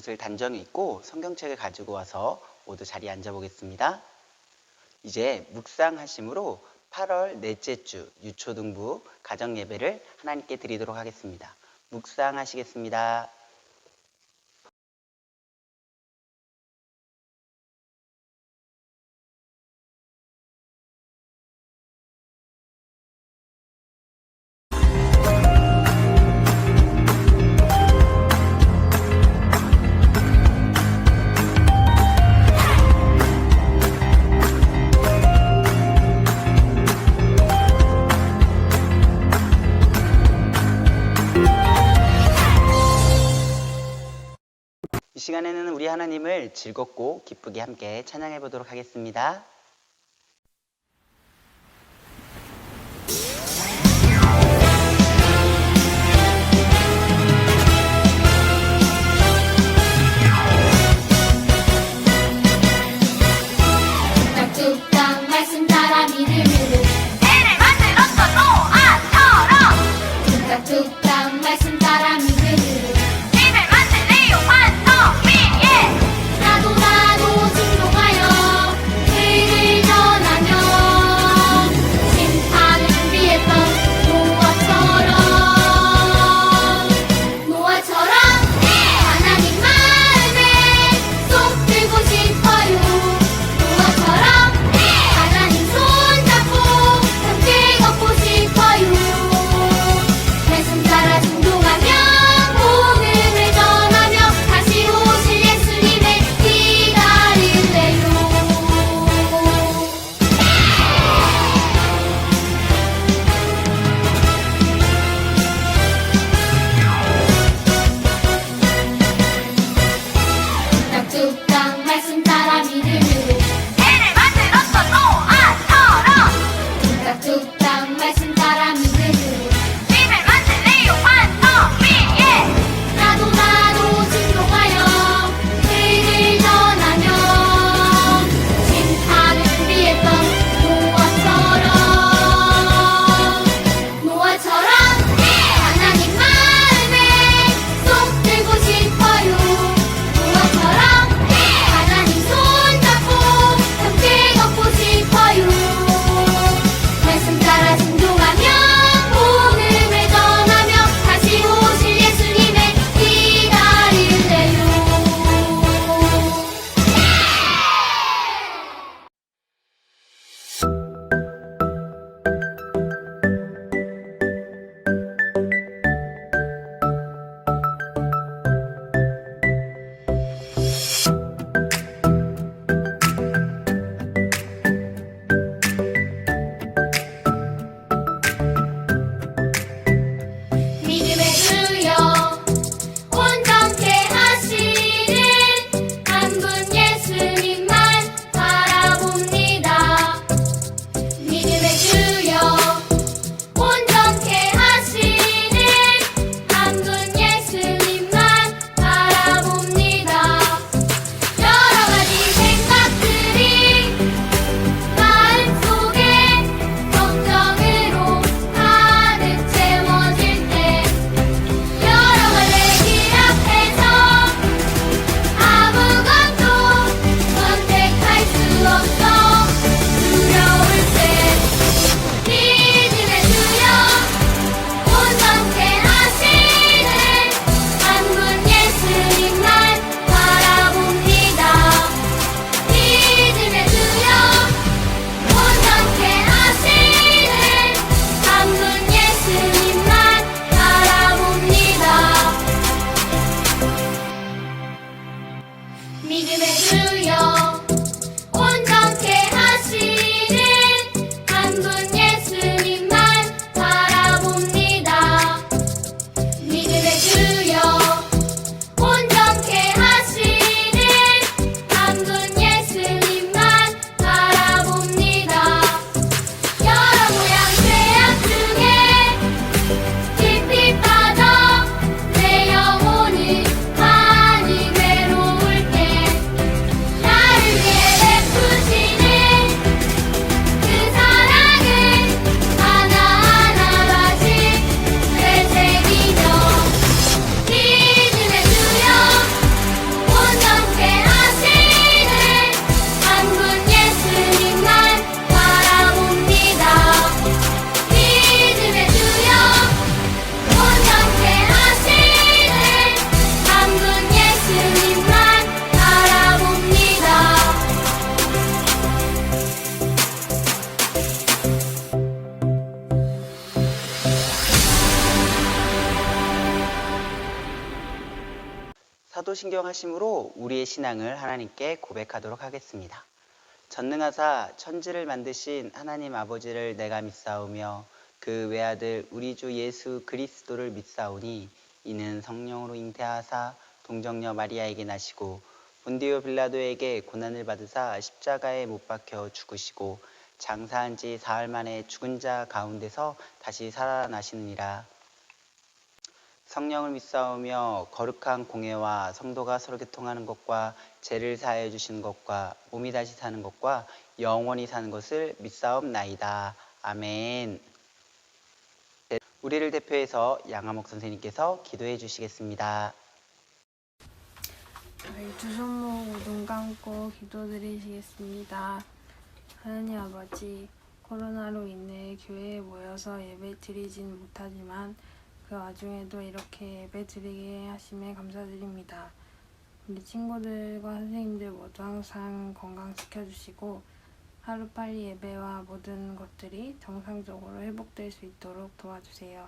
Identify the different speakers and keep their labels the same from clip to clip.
Speaker 1: 옷을 단정히 입고 성경책을 가지고 와서 모두 자리에 앉아보겠습니다. 이제 묵상하심으로 8월 넷째 주 유초등부 가정예배를 하나님께 드리도록 하겠습니다. 묵상하시겠습니다. 이 시간에는 우리 하나님을 즐겁고 기쁘게 함께 찬양해 보도록 하겠습니다.
Speaker 2: 뚝딱뚝딱 말씀 따라 믿음으로 해를 만들었어 노아처럼. 뚝딱뚝딱 말씀 따라 믿음으로 힘을 만든 레오 완성 위에 나도 순종하여 그
Speaker 1: 효도신경하심으로 우리의 신앙을 하나님께 고백하도록 하겠습니다. 전능하사 천지를 만드신 하나님 아버지를 내가 믿사오며 그 외아들 우리 주 예수 그리스도를 믿사오니 이는 성령으로 잉태하사 동정녀 마리아에게 나시고 본디오 빌라도에게 고난을 받으사 십자가에 못 박혀 죽으시고 장사한 지 사흘 만에 죽은 자 가운데서 다시 살아나시느니라. 성령을 믿사오며 거룩한 공예와 성도가 서로 교통하는 것과 죄를 사하여 주시는 것과 몸이 다시 사는 것과 영원히 사는 것을 믿사옵나이다. 아멘. 우리를 대표해서 양화목 선생님께서 기도해 주시겠습니다.
Speaker 3: 저희 두 손목 눈 감고 기도드리시겠습니다. 하나님 아버지, 코로나로 인해 교회에 모여서 예배 드리진 못하지만 그 와중에도 이렇게 예배 드리게 하심에 감사드립니다. 우리 친구들과 선생님들 모두 항상 건강시켜주시고 하루빨리 예배와 모든 것들이 정상적으로 회복될 수 있도록 도와주세요.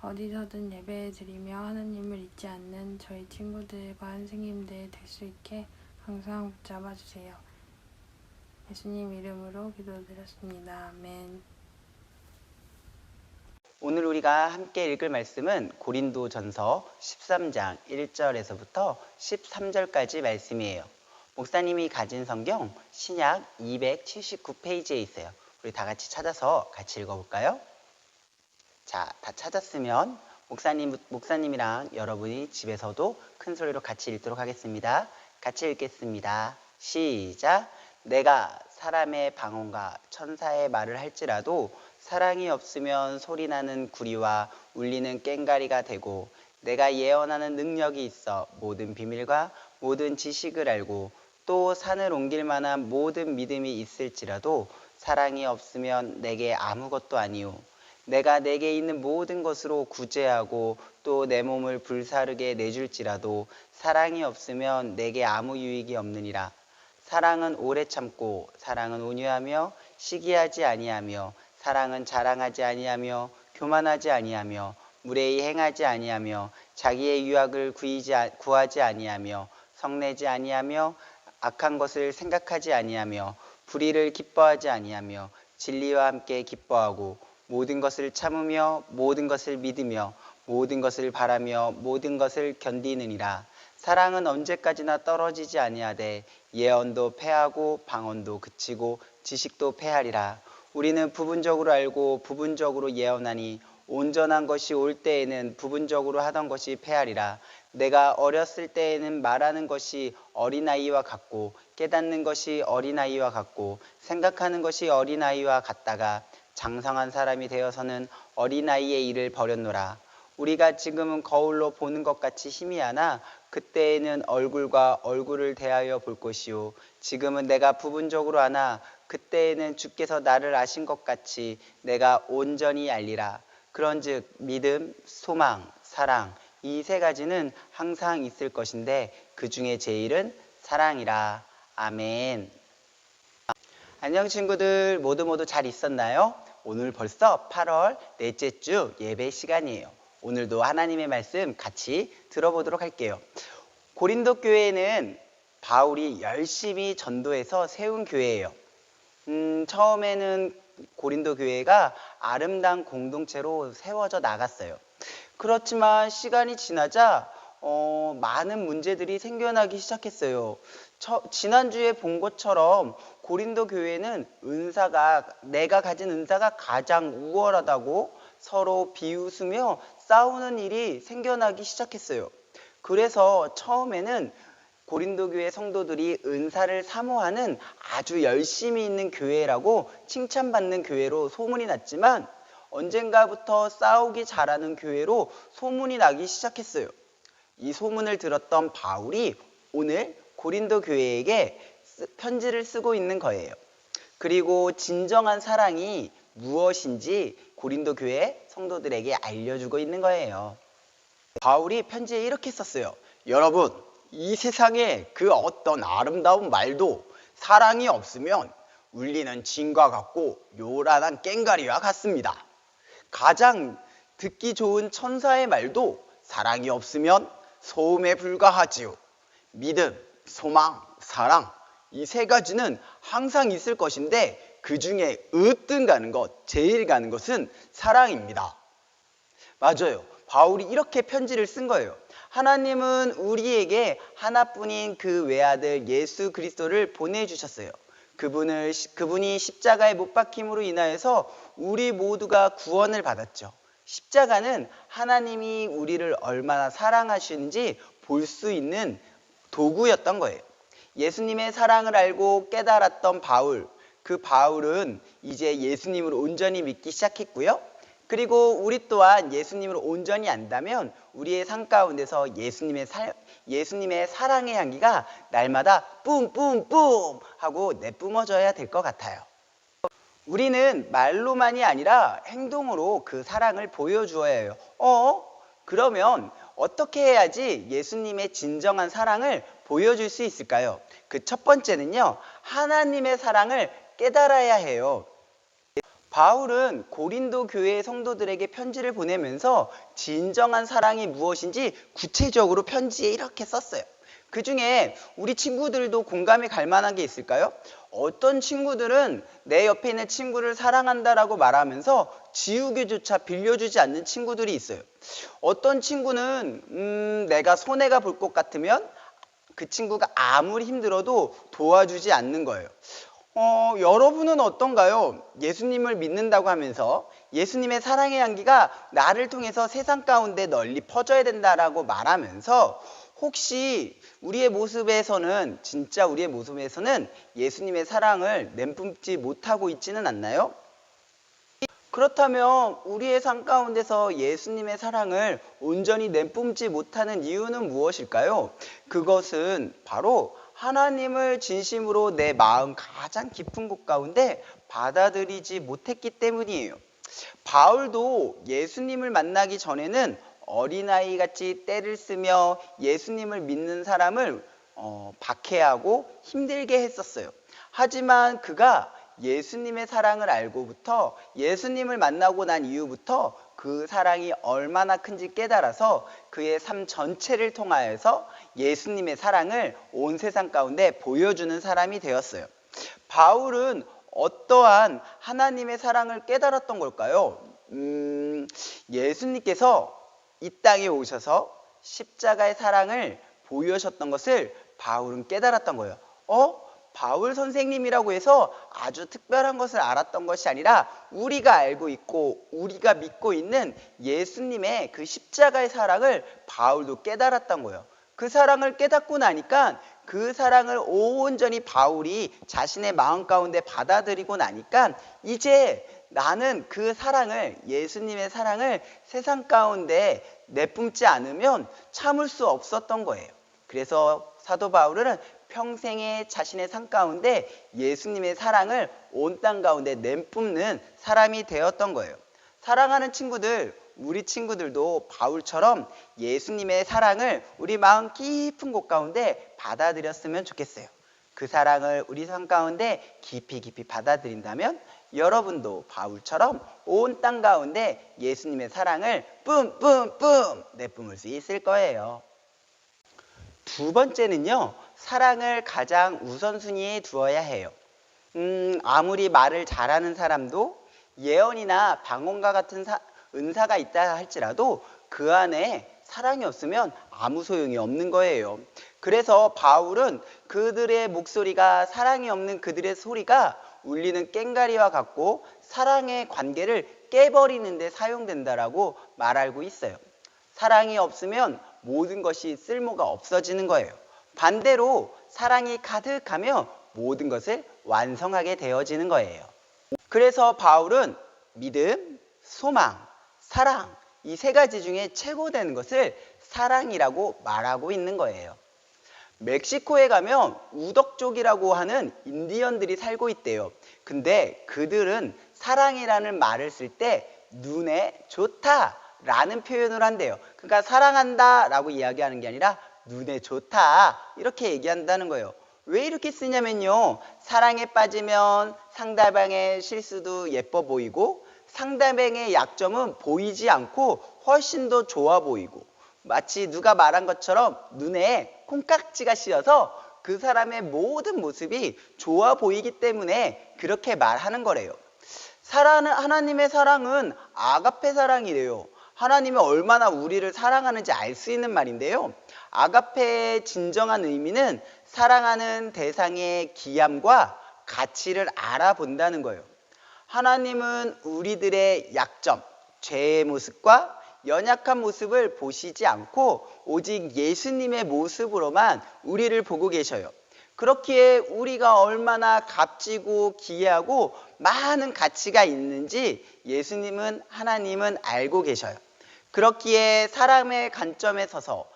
Speaker 3: 어디서든 예배 드리며 하나님을 잊지 않는 저희 친구들과 선생님들 될 수 있게 항상 붙잡아 주세요. 예수님 이름으로 기도드렸습니다. 아멘.
Speaker 1: 오늘 우리가 함께 읽을 말씀은 고린도전서 13장 1절에서부터 13절까지 말씀이에요. 목사님이 가진 성경 신약 279페이지에 있어요. 우리 다 같이 찾아서 같이 읽어볼까요? 자, 다 찾았으면 목사님이랑 여러분이 집에서도 큰 소리로 같이 읽도록 하겠습니다. 같이 읽겠습니다. 시작! 내가 사람의 방언과 천사의 말을 할지라도 사랑이 없으면 소리나는 구리와 울리는 꽹과리가 되고 내가 예언하는 능력이 있어 모든 비밀과 모든 지식을 알고 또 산을 옮길 만한 모든 믿음이 있을지라도 사랑이 없으면 내게 아무것도 아니오. 내가 내게 있는 모든 것으로 구제하고 또 내 몸을 불사르게 내줄지라도 사랑이 없으면 내게 아무 유익이 없느니라. 사랑은 오래 참고 사랑은 온유하며 시기하지 아니하며 사랑은 자랑하지 아니하며 교만하지 아니하며 무례히 행하지 아니하며 자기의 유익을 구하지 아니하며 성내지 아니하며 악한 것을 생각하지 아니하며 불의를 기뻐하지 아니하며 진리와 함께 기뻐하고 모든 것을 참으며 모든 것을 믿으며 모든 것을 바라며 모든 것을 견디느니라. 사랑은 언제까지나 떨어지지 아니하되 예언도 패하고 방언도 그치고 지식도 패하리라. 우리는 부분적으로 알고 부분적으로 예언하니 온전한 것이 올 때에는 부분적으로 하던 것이 패하리라. 내가 어렸을 때에는 말하는 것이 어린아이와 같고 깨닫는 것이 어린아이와 같고 생각하는 것이 어린아이와 같다가 장성한 사람이 되어서는 어린아이의 일을 버렸노라. 우리가 지금은 거울로 보는 것 같이 희미하나 그때에는 얼굴과 얼굴을 대하여 볼 것이요 지금은 내가 부분적으로 아나 그때에는 주께서 나를 아신 것 같이 내가 온전히 알리라. 그런즉 믿음, 소망, 사랑 이 세 가지는 항상 있을 것인데 그 중에 제일은 사랑이라. 아멘. 안녕 친구들, 모두 잘 있었나요? 오늘 벌써 8월 넷째 주 예배 시간이에요. 오늘도 하나님의 말씀 같이 들어보도록 할게요. 고린도 교회는 바울이 열심히 전도해서 세운 교회예요. 처음에는 고린도 교회가 아름다운 공동체로 세워져 나갔어요. 그렇지만 시간이 지나자 많은 문제들이 생겨나기 시작했어요. 지난주에 본 것처럼 고린도 교회는 내가 가진 은사가 가장 우월하다고 서로 비웃으며 싸우는 일이 생겨나기 시작했어요. 그래서 처음에는 고린도 교회 성도들이 은사를 사모하는 아주 열심히 있는 교회라고 칭찬받는 교회로 소문이 났지만 언젠가부터 싸우기 잘하는 교회로 소문이 나기 시작했어요. 이 소문을 들었던 바울이 오늘 고린도 교회에게 편지를 쓰고 있는 거예요. 그리고 진정한 사랑이 무엇인지 고린도 교회 성도들에게 알려주고 있는 거예요. 바울이 편지에 이렇게 썼어요. 여러분, 이 세상에 그 어떤 아름다운 말도 사랑이 없으면 울리는 징과 같고 요란한 꽹과리와 같습니다. 가장 듣기 좋은 천사의 말도 사랑이 없으면 소음에 불과하지요. 믿음, 소망, 사랑, 이 세 가지는 항상 있을 것인데 그 중에 으뜸 가는 것, 제일 가는 것은 사랑입니다. 맞아요. 바울이 이렇게 편지를 쓴 거예요. 하나님은 우리에게 하나뿐인 그 외아들 예수 그리스도를 보내주셨어요. 그분이 십자가에 못 박힘으로 인하여서 우리 모두가 구원을 받았죠. 십자가는 하나님이 우리를 얼마나 사랑하시는지 볼 수 있는 도구였던 거예요. 예수님의 사랑을 알고 깨달았던 바울, 그 바울은 이제 예수님을 온전히 믿기 시작했고요. 그리고 우리 또한 예수님을 온전히 안다면 우리의 삶 가운데서 예수님의 사랑의 향기가 날마다 뿜뿜뿜 하고 내뿜어져야 될 것 같아요. 우리는 말로만이 아니라 행동으로 그 사랑을 보여주어야 해요. 그러면 어떻게 해야지 예수님의 진정한 사랑을 보여줄 수 있을까요? 그 첫 번째는요, 하나님의 사랑을 깨달아야 해요. 바울은 고린도 교회의 성도들에게 편지를 보내면서 진정한 사랑이 무엇인지 구체적으로 편지에 이렇게 썼어요. 그 중에 우리 친구들도 공감이 갈 만한 게 있을까요? 어떤 친구들은 내 옆에 있는 친구를 사랑한다라고 말하면서 지우개조차 빌려주지 않는 친구들이 있어요. 어떤 친구는 내가 손해가 볼 것 같으면 그 친구가 아무리 힘들어도 도와주지 않는 거예요. 여러분은 어떤가요? 예수님을 믿는다고 하면서 예수님의 사랑의 향기가 나를 통해서 세상 가운데 널리 퍼져야 된다라고 말하면서 혹시 우리의 모습에서는 예수님의 사랑을 내뿜지 못하고 있지는 않나요? 그렇다면 우리의 삶 가운데서 예수님의 사랑을 온전히 내뿜지 못하는 이유는 무엇일까요? 그것은 바로 하나님을 진심으로 내 마음 가장 깊은 곳 가운데 받아들이지 못했기 때문이에요. 바울도 예수님을 만나기 전에는 어린아이 같이 떼를 쓰며 예수님을 믿는 사람을 박해하고 힘들게 했었어요. 하지만 그가 예수님의 사랑을 알고부터 예수님을 만나고 난 이후부터 그 사랑이 얼마나 큰지 깨달아서 그의 삶 전체를 통하여서 예수님의 사랑을 온 세상 가운데 보여주는 사람이 되었어요. 바울은 어떠한 하나님의 사랑을 깨달았던 걸까요? 예수님께서 이 땅에 오셔서 십자가의 사랑을 보여주셨던 것을 바울은 깨달았던 거예요. 바울 선생님이라고 해서 아주 특별한 것을 알았던 것이 아니라 우리가 알고 있고 우리가 믿고 있는 예수님의 그 십자가의 사랑을 바울도 깨달았던 거예요. 그 사랑을 깨닫고 나니까 그 사랑을 온전히 바울이 자신의 마음 가운데 받아들이고 나니까 이제 나는 그 사랑을, 예수님의 사랑을 세상 가운데 내뿜지 않으면 참을 수 없었던 거예요. 그래서 사도 바울은 평생의 자신의 삶 가운데 예수님의 사랑을 온 땅 가운데 내뿜는 사람이 되었던 거예요. 사랑하는 친구들, 우리 친구들도 바울처럼 예수님의 사랑을 우리 마음 깊은 곳 가운데 받아들였으면 좋겠어요. 그 사랑을 우리 삶 가운데 깊이 받아들인다면 여러분도 바울처럼 온 땅 가운데 예수님의 사랑을 뿜뿜뿜 내뿜을 수 있을 거예요. 두 번째는요, 사랑을 가장 우선순위에 두어야 해요. 아무리 말을 잘하는 사람도 예언이나 방언과 같은 은사가 있다 할지라도 그 안에 사랑이 없으면 아무 소용이 없는 거예요. 그래서 바울은 그들의 목소리가, 사랑이 없는 그들의 소리가 울리는 꽹과리와 같고 사랑의 관계를 깨버리는 데 사용된다라고 말하고 있어요. 사랑이 없으면 모든 것이 쓸모가 없어지는 거예요. 반대로 사랑이 가득하며 모든 것을 완성하게 되어지는 거예요. 그래서 바울은 믿음, 소망, 사랑, 이 세 가지 중에 최고되는 것을 사랑이라고 말하고 있는 거예요. 멕시코에 가면 우덕족이라고 하는 인디언들이 살고 있대요. 근데 그들은 사랑이라는 말을 쓸 때 눈에 좋다 라는 표현을 한대요. 그러니까 사랑한다 라고 이야기하는 게 아니라 눈에 좋다 이렇게 얘기한다는 거예요. 왜 이렇게 쓰냐면요, 사랑에 빠지면 상대방의 실수도 예뻐 보이고 상대방의 약점은 보이지 않고 훨씬 더 좋아 보이고 마치 누가 말한 것처럼 눈에 콩깍지가 씌어서 그 사람의 모든 모습이 좋아 보이기 때문에 그렇게 말하는 거래요. 하나님의 사랑은 아가페 사랑이래요. 하나님이 얼마나 우리를 사랑하는지 알 수 있는 말인데요. 아가페의 진정한 의미는 사랑하는 대상의 기함과 가치를 알아본다는 거예요. 하나님은 우리들의 약점, 죄의 모습과 연약한 모습을 보시지 않고 오직 예수님의 모습으로만 우리를 보고 계셔요. 그렇기에 우리가 얼마나 값지고 귀하고 많은 가치가 있는지 하나님은 알고 계셔요. 그렇기에 사랑의 관점에 서서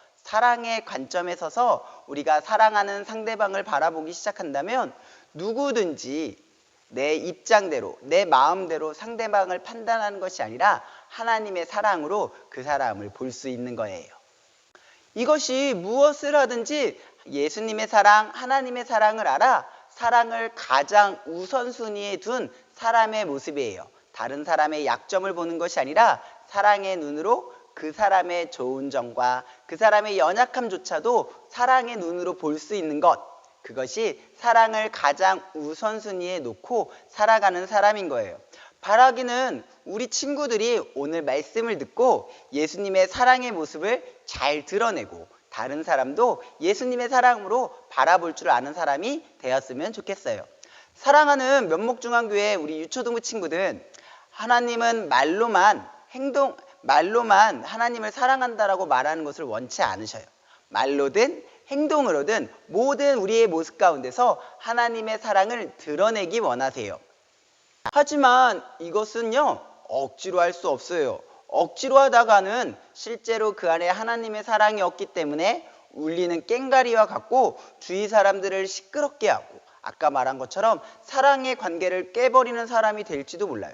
Speaker 1: 우리가 사랑하는 상대방을 바라보기 시작한다면 누구든지 내 입장대로, 내 마음대로 상대방을 판단하는 것이 아니라 하나님의 사랑으로 그 사람을 볼 수 있는 거예요. 이것이 무엇을 하든지 예수님의 사랑, 하나님의 사랑을 알아 사랑을 가장 우선순위에 둔 사람의 모습이에요. 다른 사람의 약점을 보는 것이 아니라 사랑의 눈으로 그 사람의 좋은 점과 그 사람의 연약함조차도 사랑의 눈으로 볼 수 있는 것, 그것이 사랑을 가장 우선순위에 놓고 살아가는 사람인 거예요. 바라기는 우리 친구들이 오늘 말씀을 듣고 예수님의 사랑의 모습을 잘 드러내고 다른 사람도 예수님의 사랑으로 바라볼 줄 아는 사람이 되었으면 좋겠어요. 사랑하는 면목중앙교회 우리 유초등부 친구들은 하나님은 말로만 하나님을 사랑한다라고 말하는 것을 원치 않으셔요. 말로든 행동으로든 모든 우리의 모습 가운데서 하나님의 사랑을 드러내기 원하세요. 하지만 이것은요, 억지로 할 수 없어요. 억지로 하다가는 실제로 그 안에 하나님의 사랑이 없기 때문에 울리는 꽹과리와 같고 주위 사람들을 시끄럽게 하고 아까 말한 것처럼 사랑의 관계를 깨버리는 사람이 될지도 몰라요.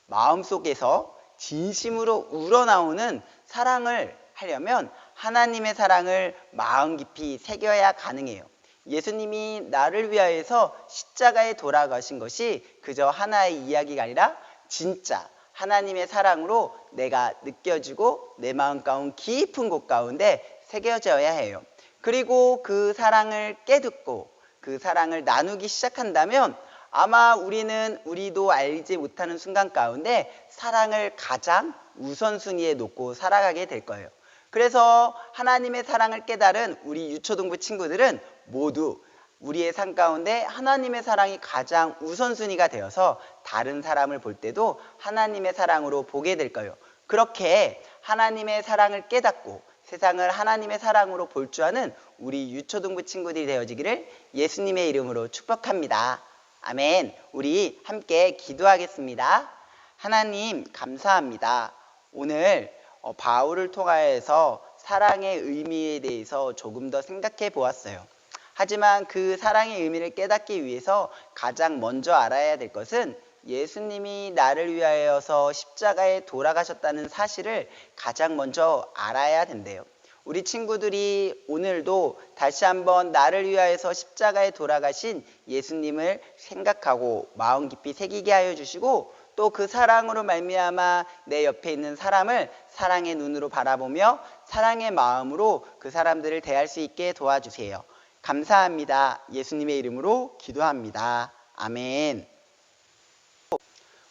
Speaker 1: 마음속에서 진심으로 우러나오는 사랑을 하려면 하나님의 사랑을 마음 깊이 새겨야 가능해요. 예수님이 나를 위하여서 십자가에 돌아가신 것이 그저 하나의 이야기가 아니라 진짜 하나님의 사랑으로 내가 느껴지고 내 마음 가운 깊은 곳 가운데 새겨져야 해요. 그리고 그 사랑을 깨닫고 그 사랑을 나누기 시작한다면 아마 우리도 알지 못하는 순간 가운데 사랑을 가장 우선순위에 놓고 살아가게 될 거예요. 그래서 하나님의 사랑을 깨달은 우리 유초등부 친구들은 모두 우리의 삶 가운데 하나님의 사랑이 가장 우선순위가 되어서 다른 사람을 볼 때도 하나님의 사랑으로 보게 될 거예요. 그렇게 하나님의 사랑을 깨닫고 세상을 하나님의 사랑으로 볼 줄 아는 우리 유초등부 친구들이 되어지기를 예수님의 이름으로 축복합니다. 아멘. 우리 함께 기도하겠습니다. 하나님 감사합니다. 오늘 바울을 통하여서 사랑의 의미에 대해서 조금 더 생각해 보았어요. 하지만 그 사랑의 의미를 깨닫기 위해서 가장 먼저 알아야 될 것은 예수님이 나를 위하여서 십자가에 돌아가셨다는 사실을 가장 먼저 알아야 된대요. 우리 친구들이 오늘도 다시 한번 나를 위하여서 십자가에 돌아가신 예수님을 생각하고 마음 깊이 새기게 하여 주시고 또 그 사랑으로 말미암아 내 옆에 있는 사람을 사랑의 눈으로 바라보며 사랑의 마음으로 그 사람들을 대할 수 있게 도와주세요. 감사합니다. 예수님의 이름으로 기도합니다. 아멘.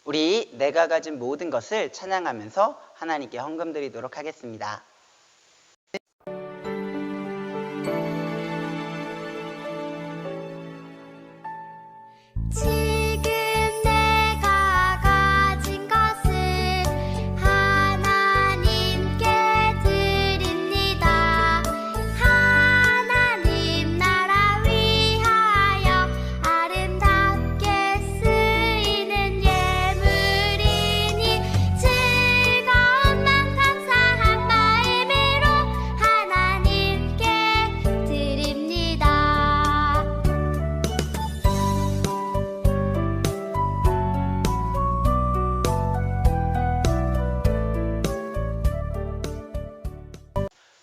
Speaker 1: 우리 내가 가진 모든 것을 찬양하면서 하나님께 헌금 드리도록 하겠습니다.
Speaker 2: 지금 내가 가진 것을 하나님께 드립니다. 하나님 나라 위하여 아름답게 쓰이는 예물이니 즐거움만 감사한 마음으로 하나님께 드립니다.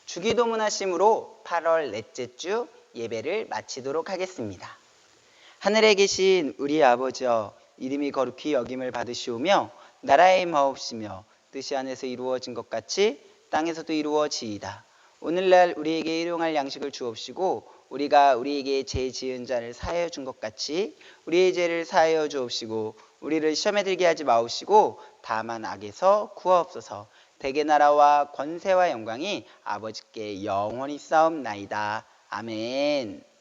Speaker 1: 주기도문 하심으로 8월 넷째 주 예배를 마치도록 하겠습니다. 하늘에 계신 우리 아버지여, 이름이 거룩히 여김을 받으시오며 나라의 마옵시며 뜻이 하늘에서 이루어진 것 같이 땅에서도 이루어지이다. 오늘날 우리에게 일용할 양식을 주옵시고 우리가 우리에게 죄 지은 자를 사하여 준 것 같이 우리의 죄를 사하여 주옵시고 우리를 시험에 들게 하지 마옵시고 다만 악에서 구하옵소서. 대개 나라와 권세와 영광이 아버지께 영원히 싸움나이다. 아멘.